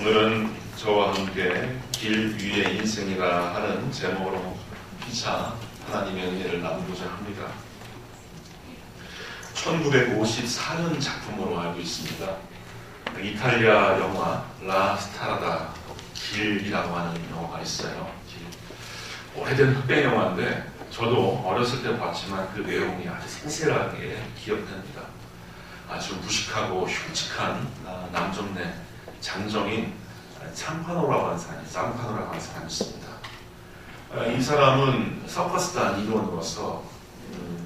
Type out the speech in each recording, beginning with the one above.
오늘은 저와 함께 길 위의 인생이라 하는 제목으로 피차 하나님의 은혜를 나누고자 합니다. 1954년 작품으로 알고 있습니다. 이탈리아 영화 라 스타라다 길이라고 하는 영화가 있어요. 오래된 흑백 영화인데 저도 어렸을 때 봤지만 그 내용이 아주 생생하게 기억됩니다. 아주 무식하고 흉측한 남정네 장정인 짬파노라고 하는 사람이 있습니다. 이 사람은 서커스단 일원으로서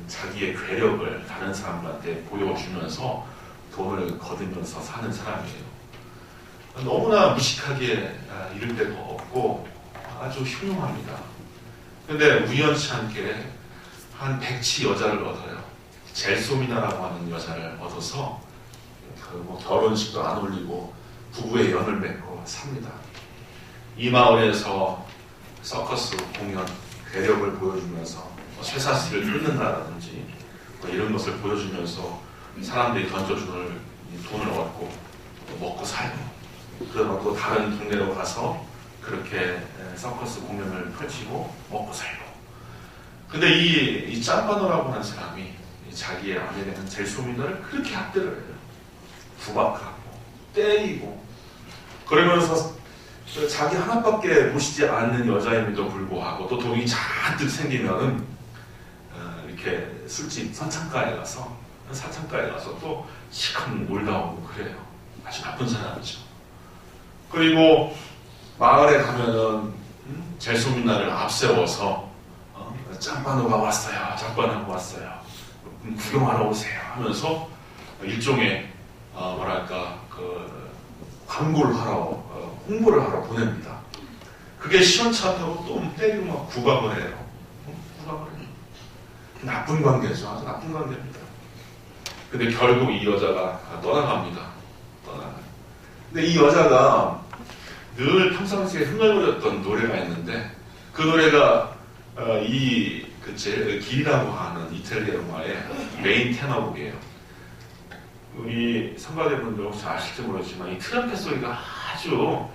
자기의 괴력을 다른 사람들한테 보여주면서 돈을 거두면서 사는 사람이에요. 너무나 무식하게 이를 데도 없고 아주 흉흉합니다. 근데 우연치 않게 한 백치 여자를 얻어요. 젤소미나라고 하는 여자를 얻어서 결혼식도 안 올리고 부부의 연을 맺고 삽니다. 이 마을에서 서커스 공연, 괴력을 보여주면서 쇠사슬을 끊는다든지 이런 것을 보여주면서 사람들이 던져주는 돈을 얻고 먹고 살고, 그러고 또 다른 동네로 가서 그렇게 서커스 공연을 펼치고 먹고 살고. 근데 이 짬바노라고 하는 사람이 자기의 아내 되는 젤소미나를 그렇게 학대를 해요. 구박하고 때리고. 그러면서 자기 하나밖에 모시지 않는 여자임에도 불구하고 또 돈이 잔뜩 생기면은 이렇게 술집 사창가에 가서 또 시커멓 놀다 오고 그래요. 아주 나쁜 사람이죠. 그리고 마을에 가면은 젤소미나를 앞세워서 짬바노가 왔어요. 짬바노가 왔어요. 구경하러 오세요 하면서 일종의 광고를 하러, 홍보를 하러 보냅니다. 그게 시원찮다고 또 때리고 막 구박을 해요. 나쁜 관계죠. 아주 나쁜 관계입니다. 근데 결국 이 여자가 떠나갑니다. 근데 이 여자가 늘 평상시에 흥얼거렸던 노래가 있는데 그 노래가 길이라고 하는 이탈리아 영화의 메인 테마곡이에요. 우리 선가대분들 혹시 아실지 모르지만 이 트럼펫 소리가 아주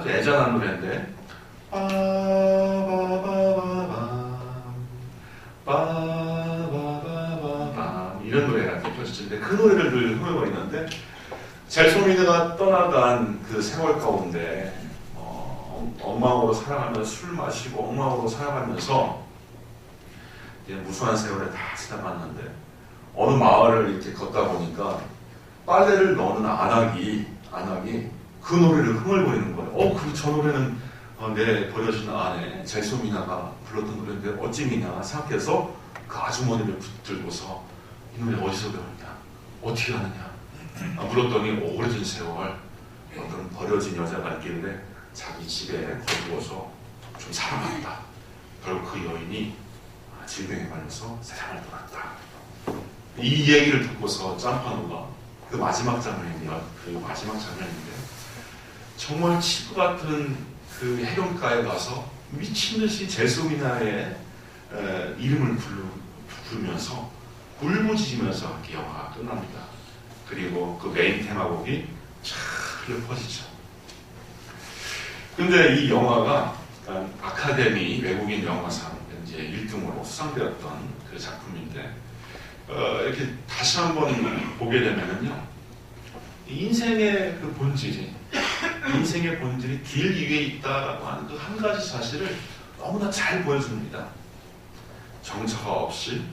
애잔한 노래인데 이런 노래가 펼쳐지는데 그 노래를 늘 흥얼거리는데 젤소미나가 떠나간 그 세월 가운데 엉망으로 살아가면서 술 마시고 엉망으로 살아가면서 이제 무수한 세월에 다 지나갔는데 어느 마을을 이렇게 걷다 보니까 빨래를 넣는 안악이 그 노래를 흥얼거리는 거예요. 저 노래는 내 버려진 아내 젤소미나가 불렀던 노래인데 어찌미냐 생각해서 그 아주머니를 붙들고서 이 노래 어디서 배웠냐? 어떻게 하느냐? 물었더니 오래전 세월 어떤 버려진 여자가 있길래 자기 집에 거두어서 좀 살아갔다. 결국 그 여인이 질병에 걸려서 세상을 떠났다. 이 얘기를 듣고서 짬파노가 그 마지막 장면인데 정말 치부 같은 그 해변가에 가서 미친듯이 젤소미나의 이름을 부르면서 울부짖으면서 이렇게 영화가 끝납니다. 그리고 그 메인 테마곡이 쫙 흘러 퍼지죠. 근데 이 영화가 아카데미 외국인 영화상 이제 1등으로 수상되었던 그 작품인데 이렇게 다시 한번 보게 되면은요, 인생의 본질이 길 위에 있다라고 하는 그 한 가지 사실을 너무나 잘 보여줍니다. 정처가 없이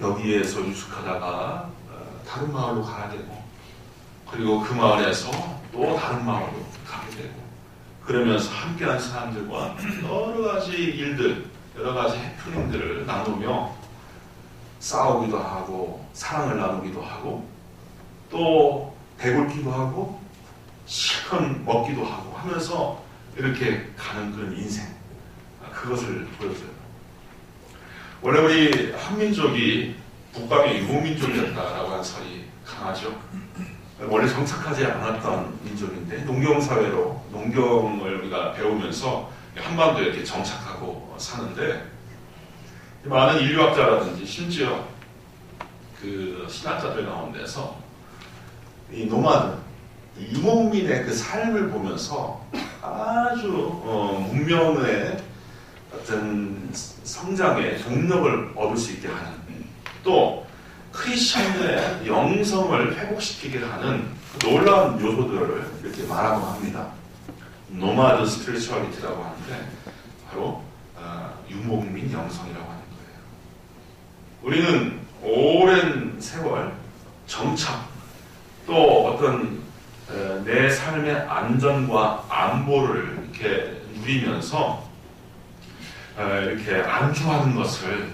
여기에서 유숙하다가 다른 마을로 가야 되고, 그리고 그 마을에서 또 다른 마을로 가게 되고, 그러면서 함께한 사람들과 여러 가지 일들, 여러 가지 해프닝들을 나누며 싸우기도 하고 사랑을 나누기도 하고 또 배불기도 하고 실컷 먹기도 하고 하면서 이렇게 가는 그런 인생, 그것을 보여줘요. 원래 우리 한민족이 북방의 유목민족이었다라고 하는 설이 강하죠. 원래 정착하지 않았던 민족인데 농경사회로 농경을 우리가 배우면서 한반도에 이렇게 정착하고 사는데, 많은 인류학자라든지 심지어 그 신학자들 가운데서 이 노마드, 이 유목민의 그 삶을 보면서 아주 문명의 어떤 성장의 동력을 얻을 수 있게 하는, 또 크리스천들의 영성을 회복시키게 하는 놀라운 요소들을 이렇게 말하고 합니다. 노마드 스피리추얼리티라고 하는데 바로 유목민 영성이라고 하는 거예요. 우리는 오랜 세월 정착, 또 어떤 내 삶의 안전과 안보를 이렇게 누리면서 이렇게 안주하는 것을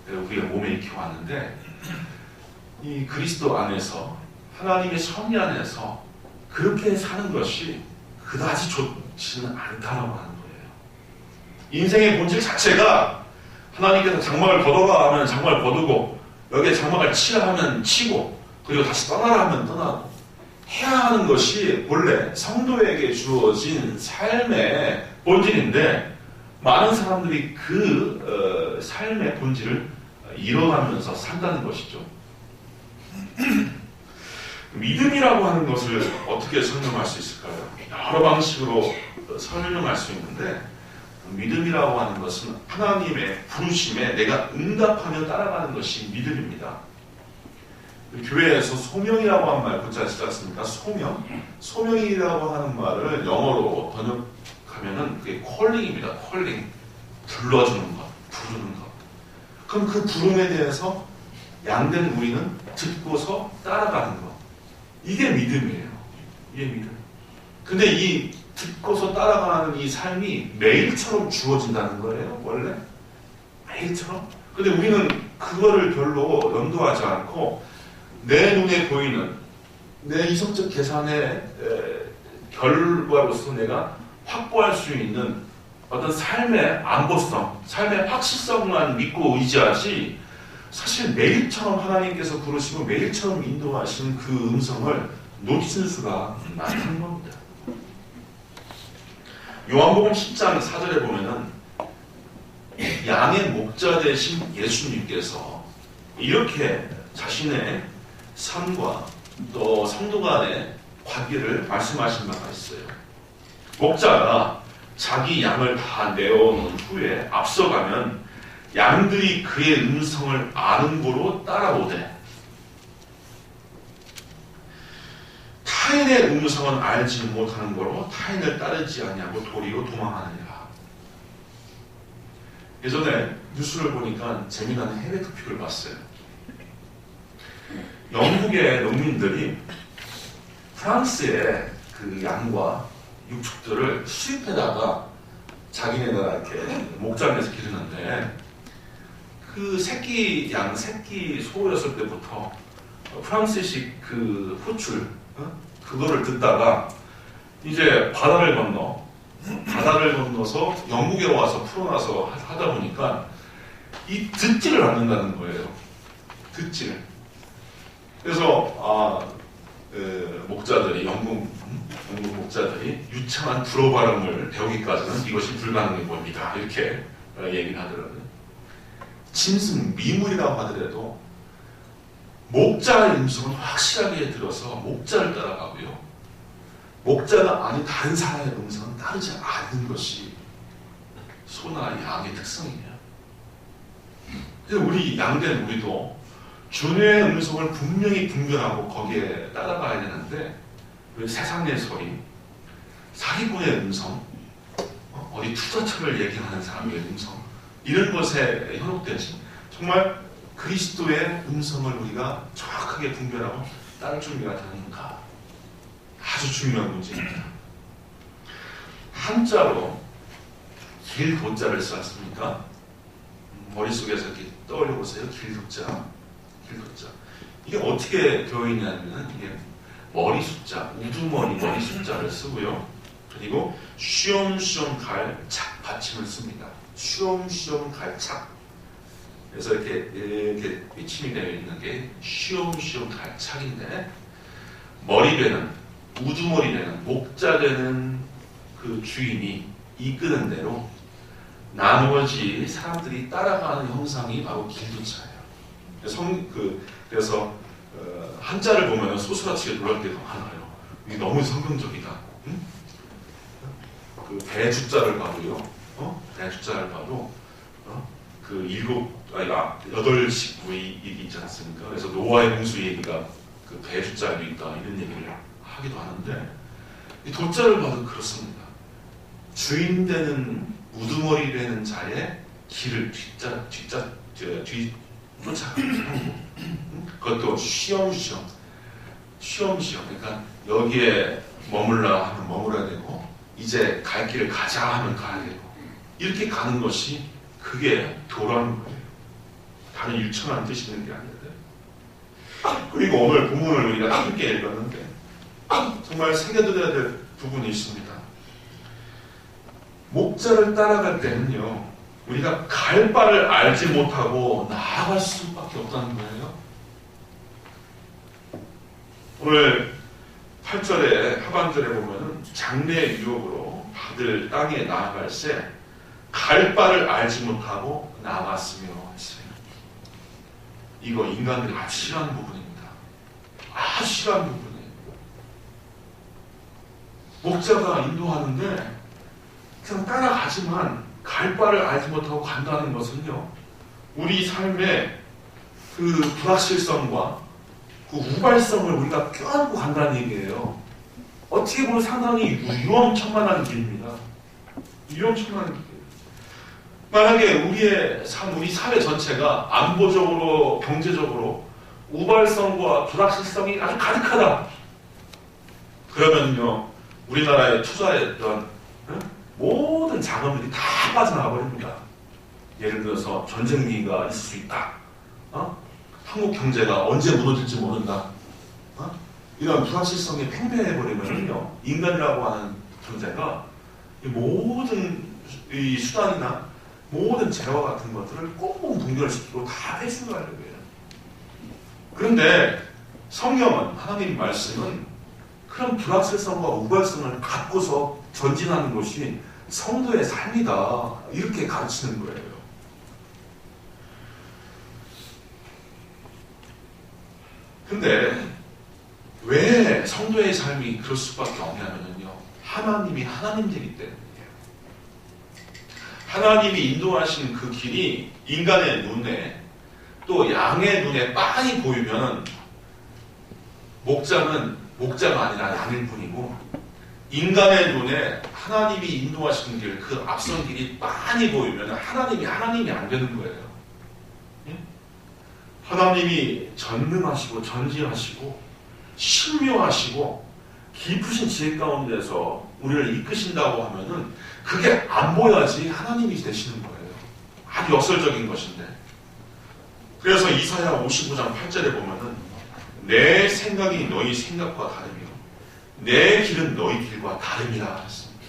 우리가 몸에 익혀왔는데, 이 그리스도 안에서, 하나님의 섭리 안에서 그렇게 사는 것이 그다지 좋지는 않다라고 하는 거예요. 인생의 본질 자체가 하나님께서 장막을 거둬라 하면 장막을 거두고, 여기에 장막을 치라 하면 치고, 그리고 다시 떠나라 하면 떠나고 해야 하는 것이 본래 성도에게 주어진 삶의 본질인데, 많은 사람들이 그 삶의 본질을 잃어가면서 산다는 것이죠. 믿음이라고 하는 것을 어떻게 설명할 수 있을까요? 여러 방식으로 설명할 수 있는데, 믿음이라고 하는 것은 하나님의 부르심에 내가 응답하며 따라가는 것이 믿음입니다. 교회에서 소명이라고 하는 말 붙잡지 않습니까? 소명? 소명이라고 하는 말을 영어로 번역하면은 그게 calling입니다. calling. 불러주는 것, 부르는 것. 그럼 그 부름에 대해서 양된 우리는 듣고서 따라가는 것. 이게 믿음이에요. 이게 믿음. 근데 이 듣고서 따라가는 이 삶이 매일처럼 주어진다는 거예요, 원래. 매일처럼. 근데 우리는 그거를 별로 염두하지 않고, 내 눈에 보이는 내 이성적 계산의 결과로서 내가 확보할 수 있는 어떤 삶의 안보성, 삶의 확실성만 믿고 의지하지, 사실 매일처럼 하나님께서 부르시고 매일처럼 인도하시는 그 음성을 놓칠 수가 많다는 겁니다. 요한복음 10장 4절에 보면은 양의 목자 되신 예수님께서 이렇게 자신의 삶과 또 성도 간의 관계를 말씀하신 바가 있어요. 목자가 자기 양을 다 내어놓은 후에 앞서가면 양들이 그의 음성을 아는 고로 따라오되, 타인의 음성은 알지 못하는 거로 타인을 따르지 아니하고 도리어 도망하느니라. 예전에 뉴스를 보니까 재미난 해외 토픽을 봤어요. 영국의 농민들이 프랑스의 그 양과 육축들을 수입해다가 자기네가 이렇게 목장에서 기르는데, 그 새끼 양, 새끼 소였을 때부터 프랑스식 그 호출, 그거를 듣다가 이제 바다를 건너서 영국에 와서 풀어놔서 하다 보니까 이 듣지를 않는다는 거예요. 듣지를. 그래서 목자들이, 영국 목자들이 유창한 불어 발음을 배우기까지는 이것이 불가능해 보입니다. 이렇게 얘기를 하더라고요. 짐승, 미물이라고 하더라도 목자의 음성은 확실하게 들어서 목자를 따라가고요, 목자가 아닌 다른 사람의 음성은 따르지 않는 것이 소나 양의 특성이에요. 그래서 우리 양된 우리도 주님의 음성을 분명히 분별하고 거기에 따라가야 되는데, 왜 세상의 소리, 사기꾼의 음성, 어디 투자처를 얘기하는 사람의 음성, 이런 것에 현혹되지, 정말 그리스도의 음성을 우리가 정확하게 분별하고 따를 준비가 되는가, 아주 중요한 문제입니다. 한자로 길도자를 썼습니까? 머릿속에서 이렇게 떠올려 보세요. 길도자. 이게 어떻게 되어 있냐면, 이게 머리 숫자, 우두머리 머리 숫자를 쓰고요, 그리고 쉬엄쉬엄 갈 착 받침을 씁니다. 쉬엄쉬엄 갈 착. 그래서 이렇게 삐침이 되어 있는 게 쉬엄쉬엄 갈 착인데, 머리배는, 우두머리배는 목자되는 그 주인이 이끄는 대로 나머지 사람들이 따라가는 형상이 바로 길도자예요. 그래서 한자를 보면 소스라치게 놀랄 때가 많아요. 이게 너무 성경적이다. 응? 그 대주자를 봐도요. 대주자를 봐도 그 8 식구의 얘기 있지 않습니까? 그래서 노아의 홍수 얘기가 그 대주자에도 있다 이런 얘기를 하기도 하는데 이 도자를 봐도 그렇습니다. 주인 되는 우두머리 되는 자의 길을 쫓아가고 그것도 쉬엄쉬엄 그러니까 여기에 머물라 하면 머물러야 되고 이제 갈 길을 가자 하면 가야 되고 이렇게 가는 것이 그게 도라는 거예요. 다른 유창한 뜻이 있는 게 아니라. 그리고 오늘 본문을 우리가 함께 읽었는데 정말 새겨들어야 될 부분이 있습니다. 목자를 따라갈 때는요 우리가 갈 바를 알지 못하고 나아갈 수밖에 없다는 거예요. 오늘 8절에 하반절에 보면은 장래의 유업으로 받을 땅에 나아갈새 갈 바를 알지 못하고 나아갔으며 했어요. 이거 인간들이 아주 싫어하는 부분입니다. 아주 싫어하는 부분이에요. 목자가 인도하는데 그냥 따라가지만 갈 바를 알지 못하고 간다는 것은요 우리 삶의 그 불확실성과 그 우발성을 우리가 껴안고 간다는 얘기예요. 어떻게 보면 상당히 위험천만한 길입니다. 위험천만한 길. 만약에 우리 사회 전체가 안보적으로 경제적으로 우발성과 불확실성이 아주 가득하다. 그러면요 우리나라에 투자했던 모든 자금들이 다 빠져나가 버립니다. 예를 들어서 전쟁 위기가 있을 수 있다. 한국 경제가 언제 무너질지 모른다. 이런 불확실성이 팽배해버리면요 인간이라고 하는 존재가 이 모든 이 수단이나 모든 재화 같은 것들을 꽁꽁 동결시키고 다 회수하려고 해요. 그런데 성경은 하나님 말씀은 그런 불확실성과 우발성을 갖고서 전진하는 것이 성도의 삶이다 이렇게 가르치는 거예요. 근데 왜 성도의 삶이 그럴 수밖에 없냐면요 하나님이 하나님이기 때문이에요. 하나님이 인도하신 그 길이 인간의 눈에 또 양의 눈에 빤히 보이면 목자가 아니라 양일 뿐이고 인간의 눈에 하나님이 인도하신 길, 그 앞선 길이 빤히 보이면 하나님이 안 되는 거예요. 하나님이 전능하시고 전지하시고 신묘하시고 깊으신 지혜 가운데서 우리를 이끄신다고 하면은 그게 안 보여야지 하나님이 되시는 거예요. 아주 역설적인 것인데. 그래서 이사야 55장 8절에 보면은 내 생각이 너희 생각과 다르며 내 길은 너희 길과 다름이라 했습니다.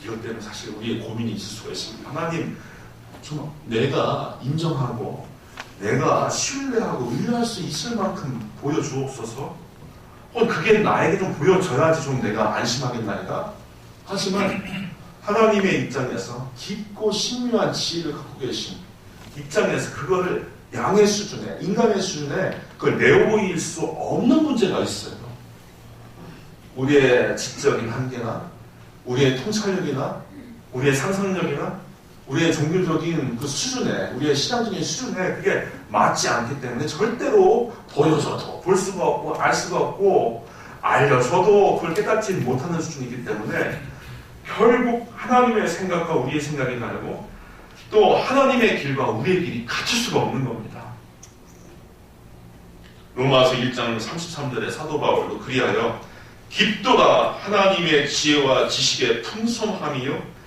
이것 때문에 사실 우리의 고민이 있을 수가 있습니다. 하나님, 좀 내가 인정하고 내가 신뢰하고 의뢰할 수 있을 만큼 보여주옵소서. 그게 나에게 좀 보여져야지 좀 내가 안심하겠나이다. 하지만 하나님의 입장에서 깊고 신묘한 지혜를 갖고 계신 입장에서 그거를 양의 수준에, 인간의 수준에 그걸 내보일 수 없는 문제가 있어요. 우리의 지적인 한계나 우리의 통찰력이나 우리의 상상력이나 우리의 종교적인 그 수준에, 우리의 신앙적인 수준에 그게 맞지 않기 때문에 절대로 보여줘도 볼 수가 없고 알 수가 없고 알려줘도 그걸 깨닫지 못하는 수준이기 때문에 결국 하나님의 생각과 우리의 생각이 다르고 또 하나님의 길과 우리의 길이 같을 수가 없는 겁니다. 로마서 1장 33절에 사도 바울도 그리하여 깊도다 하나님의 지혜와 지식의 풍성함이요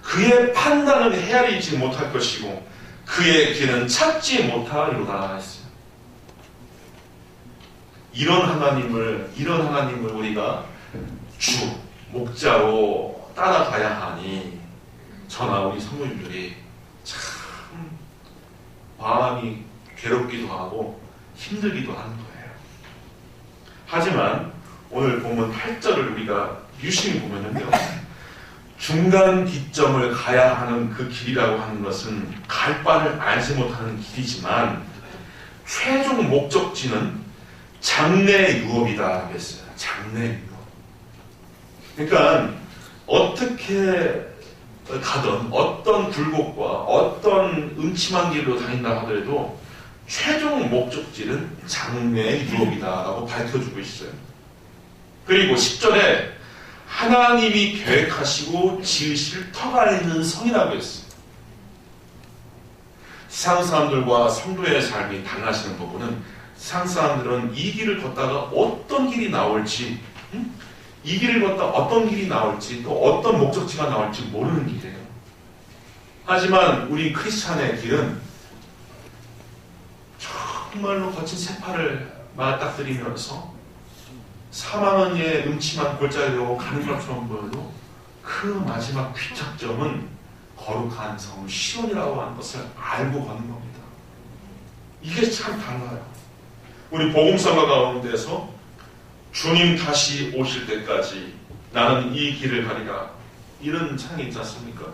그의 판단은 헤아리지 못할 것이고 그의 길은 찾지 못하리로다 했어요. 이런 하나님을 우리가 주, 목자로 따라가야 하니 저나 우리 성도님들이 참 마음이 괴롭기도 하고 힘들기도 하는 거예요. 하지만 오늘 본문 8절을 우리가 유심히 보면요 중간 기점을 가야 하는 그 길이라고 하는 것은 갈 바를 알지 못하는 길이지만 최종 목적지는 장래의 유업이다 하겠어요. 장래인 것. 그러니까 어떻게 가든 어떤 굴곡과 어떤 음침한 길로 다닌다 하더라도 최종 목적지는 장래의 유업이다라고 밝혀주고 있어요. 그리고 10절에 하나님이 계획하시고 지으실 터가 있는 성이라고 했어요. 세상 사람들과 성도의 삶이 달라지는 부분은 세상 사람들은 이 길을 걷다가 어떤 길이 나올지, 이 길을 걷다 어떤 길이 나올지, 또 어떤 목적지가 나올지 모르는 길이에요. 하지만 우리 크리스찬의 길은 정말로 거친 세파를 맞닥뜨리면서 사망의 음침한 골짜기로 가는 것처럼 보여도 그 마지막 귀착점은 거룩한 성 시온이라고 하는 것을 알고 가는 겁니다. 이게 참 달라요. 우리 복음성가 가운데서 주님 다시 오실 때까지 나는 이 길을 가리라, 이런 창이 있지 않습니까?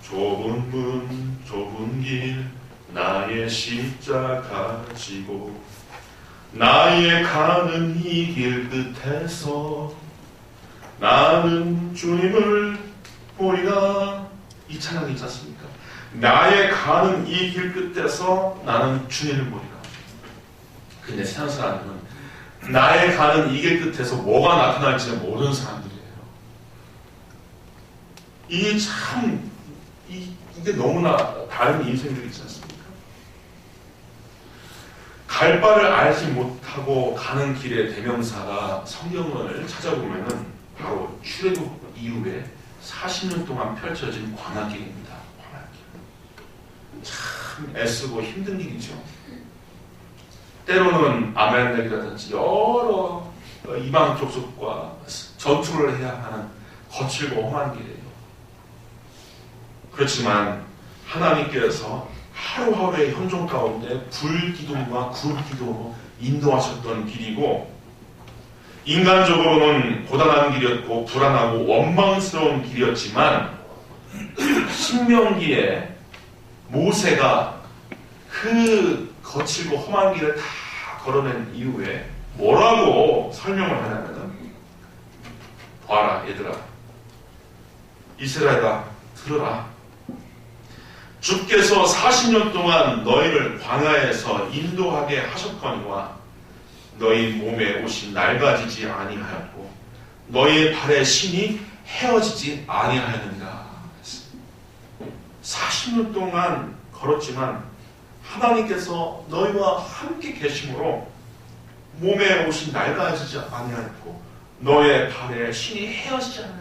좁은 문 좁은 길 나의 십자가 지고 나의 가는 이 길 끝에서 나는 주님을 보리라, 이 찬양이 있지 않습니까? 나의 가는 이 길 끝에서 나는 주님을 보리라. 근데 세상 사람들은 나의 가는 이 길 끝에서 뭐가 나타날지 모르는 사람들이에요. 이게 참 이게 너무나 다른 인생들이 있지 않습니까? 갈 바를 알지 못하고 가는 길의 대명사가 성경을 찾아보면은 바로 출애굽 이후에 40년 동안 펼쳐진 광야길입니다. 광야길. 참 애쓰고 힘든 길이죠. 때로는 아말렉이라든지 여러 이방 족속과 전투를 해야 하는 거칠고 험한 길이에요. 그렇지만 하나님께서 하루하루의 현존 가운데 불기둥과 굴기둥으로 인도하셨던 길이고, 인간적으로는 고단한 길이었고 불안하고 원망스러운 길이었지만 신명기에 모세가 그 거칠고 험한 길을 다 걸어낸 이후에 뭐라고 설명을 하냐면은, 봐라 얘들아, 이스라엘아 들어라, 주께서 40년 동안 너희를 광야에서 인도하게 하셨거니와 너희 몸에 옷이 낡아지지 아니하였고 너희의 발에 신이 헤어지지 아니하였느니라. 40년 동안 걸었지만 하나님께서 너희와 함께 계심으로 몸에 옷이 낡아지지 아니하였고 너의 발에 신이 헤어지지 않았다.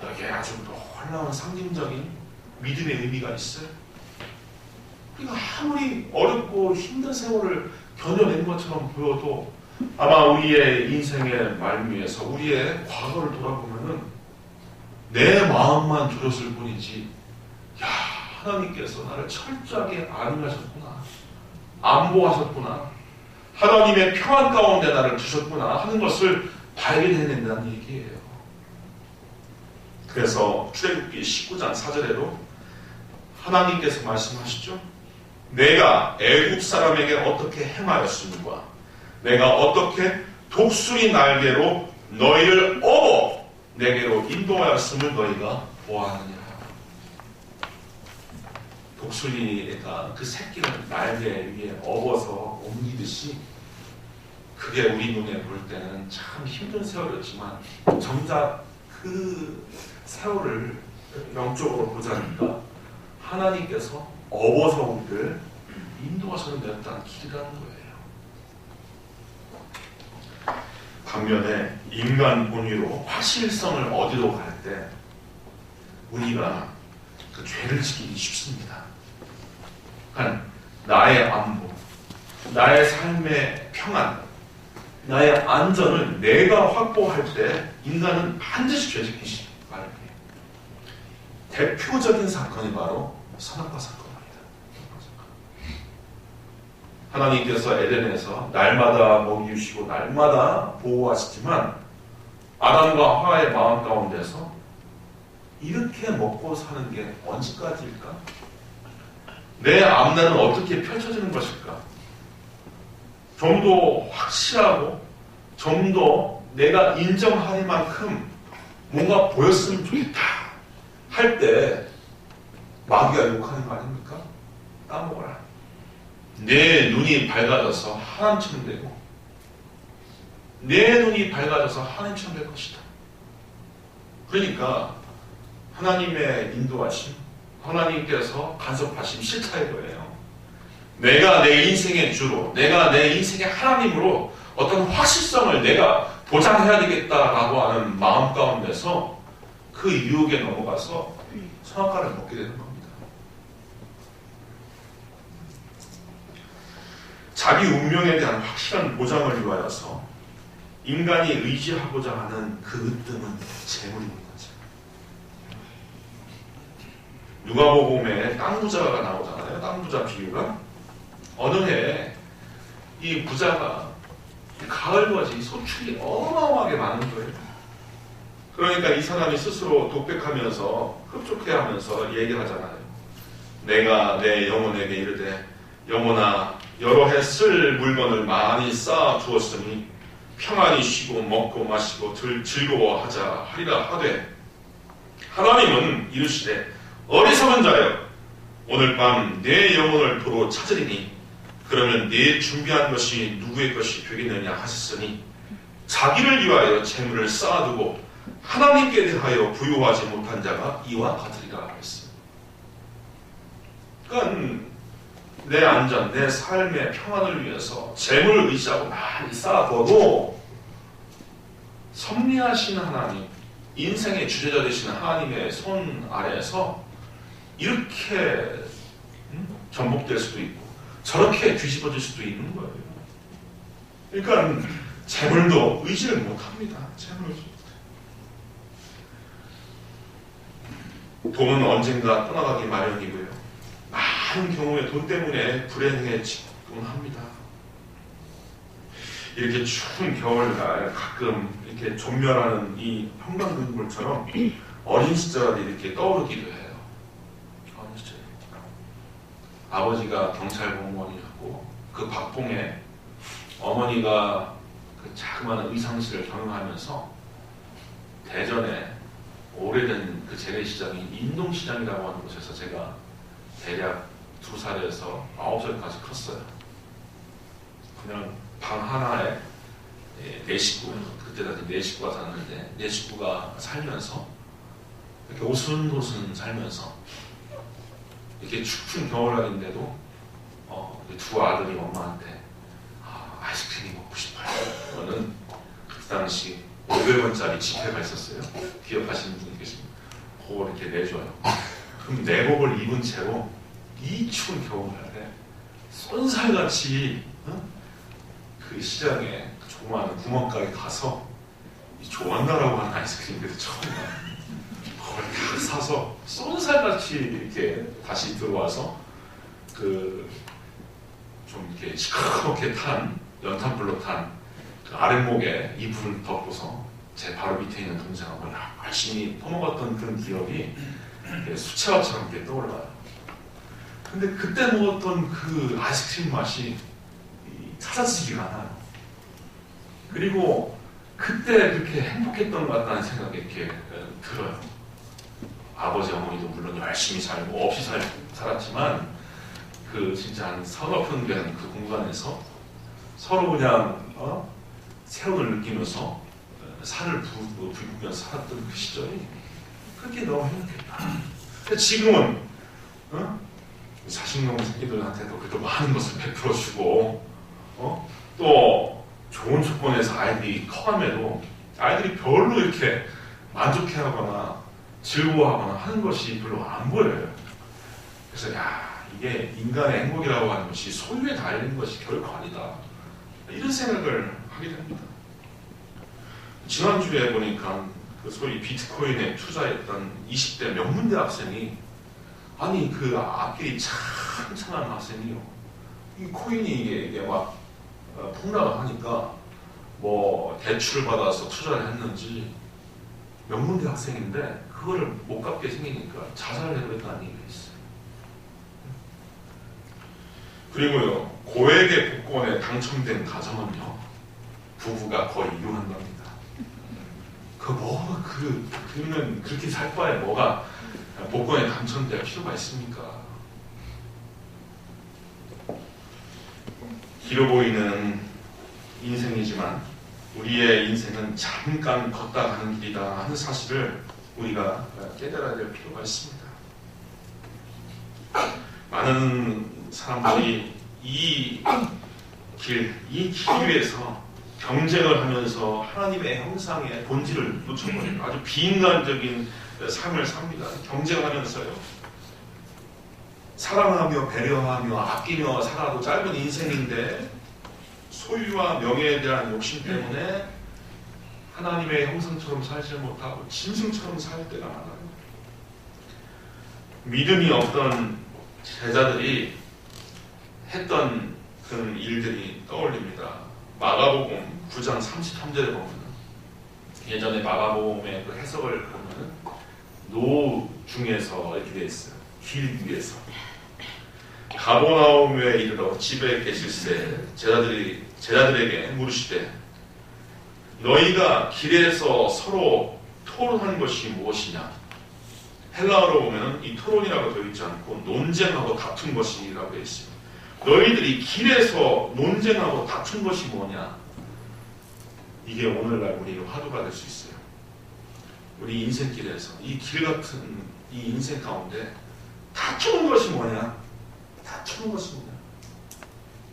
여기에 아주 놀라운 상징적인 믿음의 의미가 있어요. 그러니까 아무리 어렵고 힘든 세월을 견뎌낸 것처럼 보여도 아마 우리의 인생의 말미에서 우리의 과거를 돌아보면은 내 마음만 졸였을 뿐이지, 야, 하나님께서 나를 철저하게 안위하셨구나, 안보하셨구나, 하나님의 평안 가운데 나를 두셨구나 하는 것을 발견해낸다는 얘기예요. 그래서 출애굽기 19장 4절에도 하나님께서 말씀하시죠. 내가 애굽 사람에게 어떻게 행하였음과 내가 어떻게 독수리 날개로 너희를 업어 내게로 인도하였음을 너희가 보았느니라. 독수리가 그 새끼를 날개 위에 업어서 옮기듯이, 그게 우리 눈에 볼 때는 참 힘든 세월이었지만 정작 그 세월을 영적으로 보자니까 하나님께서 업어서 우리를 인도하셔서 내었다는 길이라는 거예요. 반면에 인간 본위로 화실성을 어디로 갈 때 우리가 그 죄를 지키기 쉽습니다. 그러니까 나의 안보, 나의 삶의 평안, 나의 안전을 내가 확보할 때 인간은 반드시 죄 지키기 마련이에요. 대표적인 사건이 바로 선악과 사건입니다. 하나님께서 에덴에서 날마다 먹이 주시고 날마다 보호하시지만 아담과 하와의 마음 가운데서 이렇게 먹고 사는 게 언제까지일까? 내 앞날은 어떻게 펼쳐지는 것일까? 좀 더 확실하고 좀 더 내가 인정할 만큼 뭔가 보였으면 좋겠다 할 때 마귀가 욕하는 거 아닙니까? 까먹어라. 내 눈이 밝아져서 하나님처럼 되고 내 눈이 밝아져서 하나님처럼 될 것이다. 그러니까 하나님의 인도하심, 하나님께서 간섭하심 싫다 이거예요. 내가 내 인생의 주로, 내가 내 인생의 하나님으로 어떤 확실성을 내가 보장해야 되겠다라고 하는 마음 가운데서 그 유혹에 넘어가서 선악과를 먹게 되는 겁니다. 자기 운명에 대한 확실한 보장을 위하여서 인간이 의지하고자 하는 그 으뜸은 재물인 거죠. 누가복음에 땅 부자가 나오잖아요. 땅 부자 비유가. 어느 해에 이 부자가 가을맞이 소출이 어마어마하게 많은 거예요. 그러니까 이 사람이 스스로 독백하면서 흡족해하면서 얘기하잖아요. 내가 내 영혼에게 이르되 영혼아 여러 해 쓸 물건을 많이 쌓아 두었으니 평안히 쉬고 먹고 마시고 즐거워하자 하리라 하되 하나님은 이르시되 어리석은 자여 오늘 밤 내 영혼을 도로 찾으리니 그러면 네 준비한 것이 누구의 것이 되겠느냐 하셨으니 자기를 위하여 재물을 쌓아두고 하나님께 대하여 부유하지 못한 자가 이와 같으리라 했어요. 그러니까 내 안전, 내 삶의 평안을 위해서 재물을 의지하고 많이 쌓아둬도 섭리하신 하나님, 인생의 주제자 되시는 하나님의 손 아래에서 이렇게 전복될 수도 있고 저렇게 뒤집어질 수도 있는 거예요. 그러니까 재물도 의지를 못합니다. 재물도. 돈은 언젠가 떠나가기 마련이고요. 많은 경우에 돈 때문에 불행해지곤 합니다. 이렇게 추운 겨울날 가끔 이렇게 존멸하는 이 형광등불처럼 어린 시절이 이렇게 떠오르기도 해요. 어린 시절. 아버지가 경찰 공무원이었고 그 박봉에 어머니가 그 자그마한 의상실을 경영하면서 대전에 오래된 그 재래시장인 인동시장이라고 하는 곳에서 제가 대략 2살에서 9살까지 컸어요. 그냥 방 하나에 4식구, 그때 당시 4식구가 살았는데 4식구가 살면서 이렇게 오순도순 살면서 이렇게 춥은 겨울날인데도 두 아들이 엄마한테 아이스크림이 먹고 싶어요. 그거는 그때 당시 500원짜리 지폐가 있었어요. 기억하시는 분이 계십니다. 그걸 이렇게 내줘요. 그럼 내복을 입은 채로 이 추운 겨울날에 쏜살같이 그 시장에 그 조그마한 구멍가게 가서 이 조만나라고 하는 아이스크림 그때 처음이야. 그걸 다 사서 쏜살같이 이렇게 다시 들어와서 그 좀 이렇게 시커멓게 탄 연탄불로 탄 그 아랫목에 이불을 덮고서 제 바로 밑에 있는 동생하고 열심히 퍼먹었던 그런 기억이 수채화처럼 이렇게 떠올라요. 근데 그때 먹었던 그 아이스크림 맛이 찾아지지가 않아요. 그리고 그때 그렇게 행복했던 것 같다는 생각이 이렇게 들어요. 아버지 어머니도 물론 열심히 살고 없이 살았지만 그 진짜 한 서너편 된 그 공간에서 서로 그냥 새로움을 느끼면서 살을 부으면서 살았던 그 시절이 그렇게 너무 행복했다. 근데 지금은 자식 놈 새끼들한테도 그래도 많은 것을 베풀어주고 또 좋은 조건에서 아이들이 커감에도 아이들이 별로 이렇게 만족해하거나 즐거워하거나 하는 것이 별로 안 보여요. 그래서 이게 인간의 행복이라고 하는 것이 소유에 달린 것이 결코 아니다. 이런 생각을 하게 됩니다. 지난주에 보니까 그 소위 비트코인에 투자했던 20대 명문대 학생이 아니 그 앞길이 찬찬한 학생이요. 이 코인이 이게 막 폭락을 하니까 뭐 대출을 받아서 투자를 했는지 명문대 학생인데 그거를 못 갚게 생기니까 자살을 해버렸다는 얘기가 있어요. 그리고요, 고액의 복권에 당첨된 가정은요, 부부가 거의 이혼한답니다. 그러면 그렇게 살 바에 뭐가 복권에 당첨될 필요가 있습니까? 길어 보이는 인생이지만 우리의 인생은 잠깐 걷다 가는 길이다 하는 사실을 우리가 깨달아야 될 필요가 있습니다. 많은 사람들이 이 길 위에서 경쟁을 하면서 하나님의 형상의 본질을 놓쳐버려요. 아주 비인간적인 삶을 삽니다. 경쟁하면서요. 사랑하며 배려하며 아끼며 살아도 짧은 인생인데 소유와 명예에 대한 욕심 때문에 하나님의 형상처럼 살지 못하고 짐승처럼 살 때가 많아요. 믿음이 없던 제자들이 했던 그런 일들이 떠올립니다. 마가복음 9장 33절에 보면 예전에 마가복음의 그 해석을 보면 노 중에서 이렇게 되어 있어요. 길 위에서 가버나움에 이르러 집에 계실새 제자들에게 물으시되 너희가 길에서 서로 토론한 것이 무엇이냐? 헬라어로 보면 이 토론이라고 되어 있지 않고 논쟁하고 다툰 것이라고 되어 있어요. 너희들이 길에서 논쟁하고 다툰 것이 뭐냐? 이게 오늘날 우리 화두가 될 수 있어요. 우리 인생길에서 이 길 같은 이 인생 가운데 다투는 것이 뭐냐? 다투는 것이 뭐냐?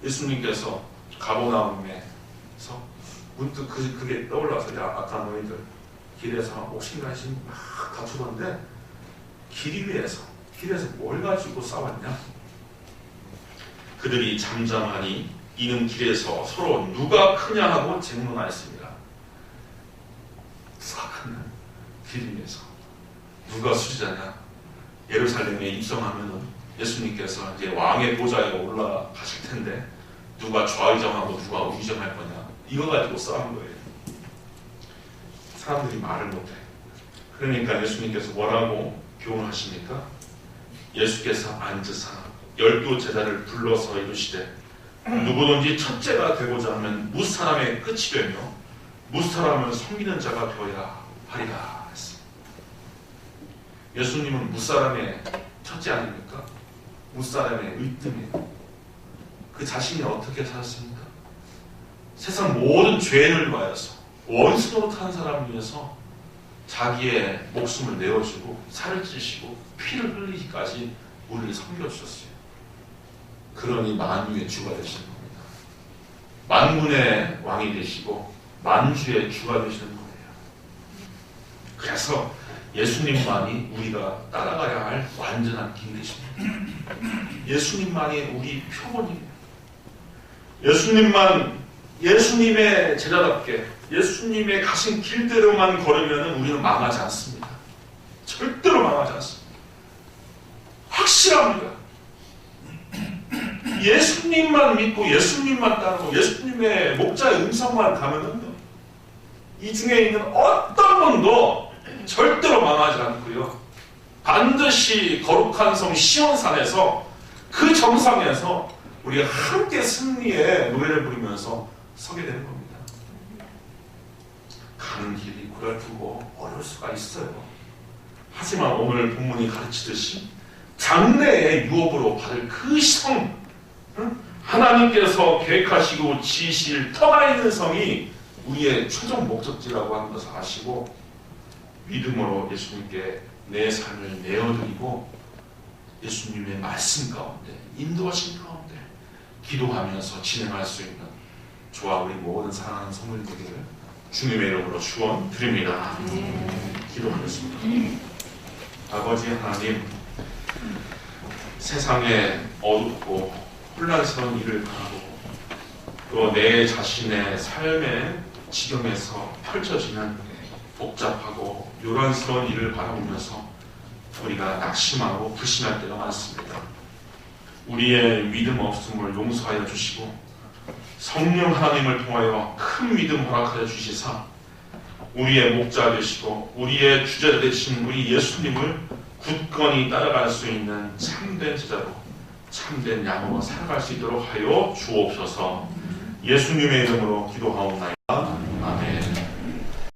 예수님께서 가버나움에서 문득 그게 떠올라서 야, 아까 너희들 길에서 옥신각신 막 다투던데 길에서 뭘 가지고 싸웠냐? 그들이 잠잠하니 이는 길에서 서로 누가 크냐 하고 쟁론하였습니다. 누가 크냐? 길 위에서 누가 수지자냐? 예루살렘에 입성하면은 예수님께서 이제 왕의 보좌에 올라가실 텐데 누가 좌의정하고 누가 우의정할 거냐? 이거 가지고 싸운 거예요. 사람들이 말을 못해. 그러니까 예수님께서 뭐라고 교훈하십니까? 예수께서 앉으사 12 제자를 불러서 이르시되 누구든지 첫째가 되고자 하면 무사람의 끝이 되며 무사람을 섬기는 자가 되어야 하리라 했습니다. 예수님은 무사람의 첫째 아닙니까? 무사람의 으뜸이에요. 그 자신이 어떻게 살았습니까? 세상 모든 죄를 위하여서 원수 노릇하는 사람을 위해서 자기의 목숨을 내어주고 살을 찌시고 피를 흘리기까지 우리를 섬겨주셨어요. 그러니 만유의 주가 되시는 겁니다. 만군의 왕이 되시고 만주의 주가 되시는 거예요. 그래서 예수님만이 우리가 따라가야 할 완전한 길이 되십니다. 예수님만이 우리 표본이에요. 예수님의 제자답게 예수님의 가신 길대로만 걸으면 우리는 망하지 않습니다. 절대로 망하지 않습니다. 확실합니다. 예수님만 믿고 예수님만 따르고 예수님의 목자의 음성만 가면은 이 중에 있는 어떤 분도 절대로 망하지 않고요. 반드시 거룩한 성 시온산에서 그 정상에서 우리가 함께 승리의 노래를 부르면서 서게 되는 겁니다. 가는 길이 고달프고 어려울 수가 있어요. 하지만 오늘 본문이 가르치듯이 장래의 유업으로 받을 그 성, 하나님께서 계획하시고 지으실 터가 있는 성이 우리의 최종 목적지라고 하는 것을 아시고 믿음으로 예수님께 내 삶을 내어드리고 예수님의 말씀 가운데 인도하신 가운데 기도하면서 진행할 수 있는 저와 우리 모든 사랑하는 성도들 되기를 주님의 이름으로 축원드립니다. 기도하겠습니다. 아버지 하나님, 세상에 어둡고 혼란스러운 일을 바라보고 또 내 자신의 삶의 지경에서 펼쳐지는 복잡하고 요란스러운 일을 바라보면서 우리가 낙심하고 불신할 때가 많습니다. 우리의 믿음 없음을 용서하여 주시고 성령 하나님을 통하여 큰 믿음 허락하여 주시사 우리의 목자 되시고 우리의 주자 되신 우리 예수님을 굳건히 따라갈 수 있는 참된 제자로 참된 양으로 살아갈 수 있도록 하여 주옵소서. 예수님의 이름으로 기도하옵나이다.